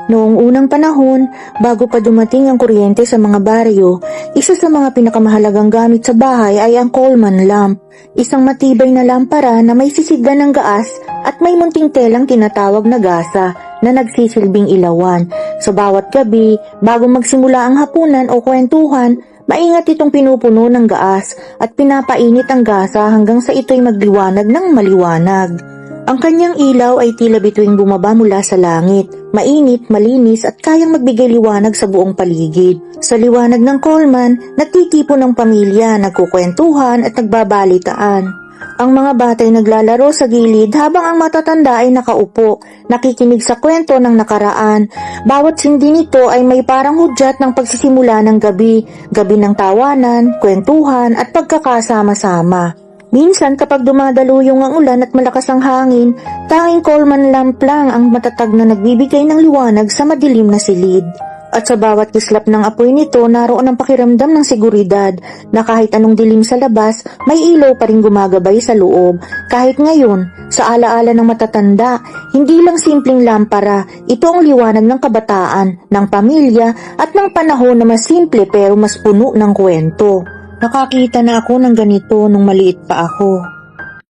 Noong unang panahon, bago pa dumating ang kuryente sa mga baryo, isa sa mga pinakamahalagang gamit sa bahay ay ang Coleman lamp, isang matibay na lampara na may sisidlan ng gaas at may munting telang tinatawag na gasa na nagsisilbing ilawan. Sa bawat gabi, bago magsimula ang hapunan o kwentuhan, maingat itong pinupuno ng gaas at pinapainit ang gasa hanggang sa ito'y magliwanag ng maliwanag. Ang kanyang ilaw ay tila bituing bumaba mula sa langit, mainit, malinis at kayang magbigay liwanag sa buong paligid. Sa liwanag ng Coleman, nagtitipon ng pamilya, nagkukwentuhan at nagbabalitaan. Ang mga batay naglalaro sa gilid habang ang matatanda ay nakaupo, nakikinig sa kwento ng nakaraan. Bawat sindi nito ay may parang hudyat ng pagsisimula ng gabi, gabi ng tawanan, kwentuhan at pagkakasama-sama. Minsan kapag dumadaluyong ang ulan at malakas ang hangin, tanging Coleman lamp lang ang matatag na nagbibigay ng liwanag sa madilim na silid. At sa bawat kislap ng apoy nito, naroon ang pakiramdam ng seguridad na kahit anong dilim sa labas, may ilaw pa rin gumagabay sa loob. Kahit ngayon, sa alaala ng matatanda, hindi lang simpleng lampara, ito ang liwanag ng kabataan, ng pamilya at ng panahon na mas simple pero mas puno ng kwento. Nakakita na ako ng ganito nung maliit pa ako.